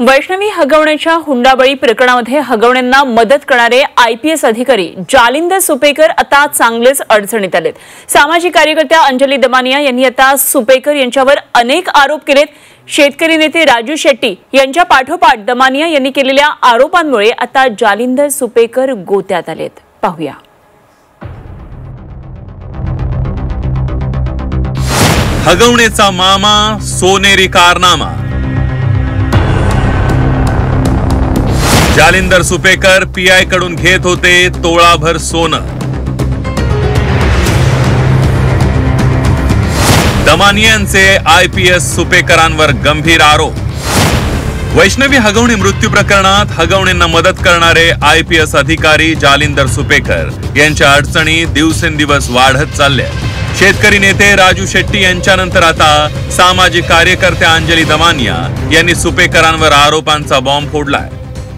वैष्णवी हगवण्याच्या हुंडाबळी प्रकरणामध्ये हगवण्यांना मदत करणारे आयपीएस अधिकारी जालिंदर सुपेकर आता चांगलेच अडचणीत आलेत। सामाजिक कार्यकर्त्या अंजली दमानिया यांनी आता सुपेकर यांच्यावर अनेक आरोप केलेत। शेतकरी नेते राजू शेट्टी यांच्या पाठोपाठ दमानिया यांनी केलेल्या आरोपांमुळे आता जालिंदर सुपेकर गोत्यात आलेत। पाहूया। हगवण्याचा मामा, सोनेरी कारनामा। जालिंदर सुपेकर पीआय कडून घेत होते तोळाभर सोनं। दमानियांचे आयपीएस सुपेकरांवर गंभीर आरोप। वैष्णवी हगवणे मृत्यू प्रकरणात हगवणेंना मदत करणारे आयपीएस अधिकारी जालिंदर सुपेकर यांच्या अडचणी दिवसेंदिवस वाढत चालल्या। शेतकरी नेते राजू शेट्टी यांच्यानंतर आता सामाजिक कार्यकर्त्या अंजली दमानिया यांनी सुपेकरांवर आरोपांचा बॉम्ब फोडलाय।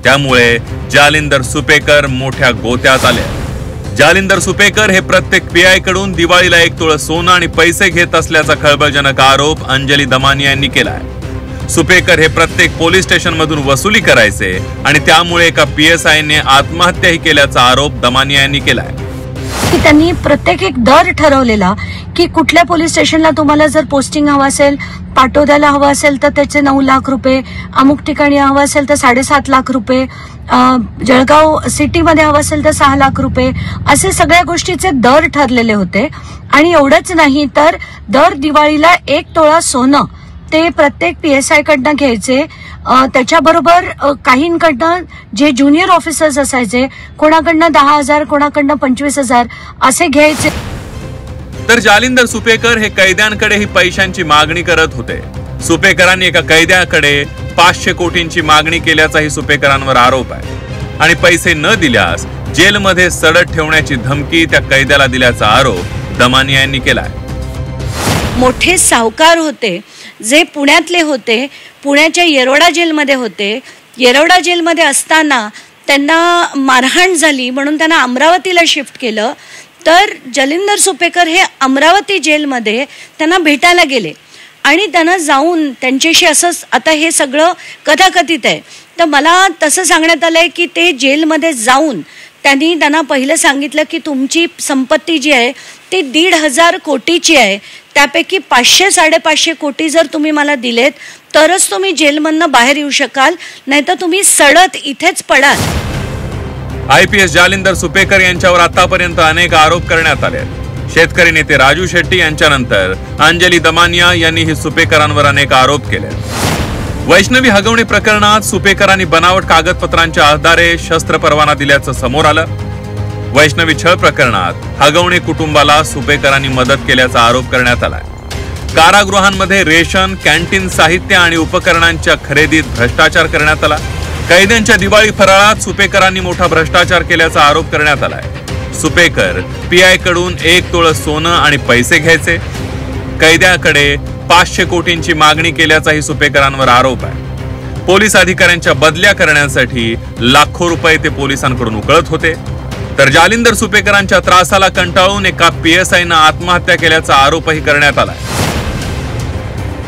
त्यामुळे जालिंदर सुपेकर मोठ्या गोत्यात आले। जालिंदर सुपेकर हे प्रत्येक पीआय कडून दिवाळीला 1 तोळा सोनं आणि पैसे घेत असल्याचा खळबळजनक आरोप अंजली दमानिया यांनी केलाय। सुपेकर हे प्रत्येक पोलीस स्टेशन मधून वसुली करायचे आणि त्यामुळे एका पीएसआयने आत्महत्याही केल्याचा आरोप दमानिया यांनी केलाय। की त्यांनी प्रत्येक एक दर ठरवलेला की कुठल्या पोलीस स्टेशनला तुम्हाला जर पोस्टिंग हवं असेल, पाटोद्याला हवं असेल तर त्याचे 9 लाख रुपये, अमुक ठिकाणी हवं असेल तर 7.5 लाख रुपये, जळगाव सिटीमध्ये हवं असेल तर 6 लाख रुपये, असे सगळ्या गोष्टीचे दर ठरलेले होते। आणि एवढंच नाही तर दर दिवाळीला 1 तोळा सोनं ते प्रत्येक पीएसआय कडनं घ्यायचे। त्याच्याबरोबर काहींकडनं जे ज्युनियर ऑफिसर्स असायचे कोणाकडनं 10,000 कोणाकडनं 25,000 असे घ्यायचे। तर जालिंदर सुपेकर हे कैद्यांकडेही पैशांची मागणी करत होते। सुपेकरांनी एका कैद्याकडे 500 कोटींची मागणी केल्याचाही सुपेकरांवर आरोप आहे आणि पैसे न दिल्यास जेलमध्ये सडत ठेवण्याची धमकी त्या कैद्याला दिल्याचा आरोप दमानिया यांनी केलाय। मोठे सावकार होते जे पुण्यातले होते, पुण्याच्या येरवडा जेलमध्ये होते। येरवडा जेलमध्ये असताना त्यांना मारहाण झाली म्हणून त्यांना अमरावतीला शिफ्ट केलं। तर जालिंदर सुपेकर हे अमरावती जेलमध्ये त्यांना भेटायला गेले आणि त्यांना जाऊन त्यांच्याशी असं आता हे सगळं कथाकथित आहे। तर मला तसं सांगण्यात आलंय की ते जेलमध्ये जाऊन त्यांना पहिलं सांगितलं की तुमची संपत्ती जी आहे ती 1,500 कोटीची आहे, त्यापैकी 500-550 कोटी जर तुम्ही मला दिलेत तरच तुम्ही जेलमधनं बाहेर येऊ शकाल, नाहीतर तुम्ही सडत इथेच पडाल। आयपीएस जालिंदर सुपेकर यांच्यावर आतापर्यंत अनेक आरोप करण्यात आले। शेतकरी नेते राजू शेट्टी यांच्यानंतर अंजली दमानिया यांनीही सुपेकरांवर अनेक आरोप केले। वैष्णवी हगवणे प्रकरणात सुपेकरांनी बनावट कागदपत्रांच्या आधारे शस्त्र परवाना दिल्याचं समोर आलं। वैष्णवी छळ प्रकरणात हगवणे कुटुंबाला सुपेकरांनी मदत केल्याचा आरोप करण्यात आलाय। कारागृहांमध्ये रेशन, कॅन्टीन साहित्य आणि उपकरणांच्या खरेदीत भ्रष्टाचार करण्यात आला। कैद्यांच्या दिवाळी फराळात सुपेकरांनी मोठा भ्रष्टाचार केल्याचा आरोप करण्यात आलाय। सुपेकर पीआय कडून 1 तोळा सोनं आणि पैसे घ्यायचे। कैद्याकडे 500 कोटींची मागणी केल्याचाही सुपेकरांवर आरोप आहे। पोलीस अधिकाऱ्यांच्या बदल्या करण्यासाठी लाखो रुपये ते पोलिसांकडून उकळत होते। तर जालिंदर सुपेकरांच्या त्रासाला कंटाळून एका पीएसआयनं आत्महत्या केल्याचा आरोपही करण्यात आलाय।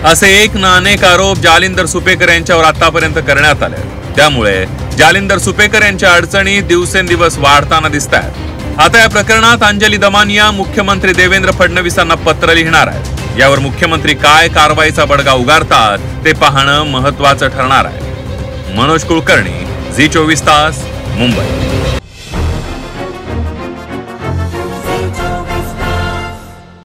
असे एक ना अनेक आरोप जालिंदर सुपेकर यांच्यावर आतापर्यंत करण्यात आले। त्यामुळे जालिंदर सुपेकर यांच्या अडचणी दिवसेंदिवस वाढताना दिसतात। आता या प्रकरणात अंजली दमानिया मुख्यमंत्री देवेंद्र फडणवीसांना पत्र लिहिणार आहेत। यावर मुख्यमंत्री काय कारवाईचा बडगा उगारतात ते पाहणं महत्त्वाचं ठरणार आहे। मनोज कुलकर्णी, झी 24 तास, मुंबई।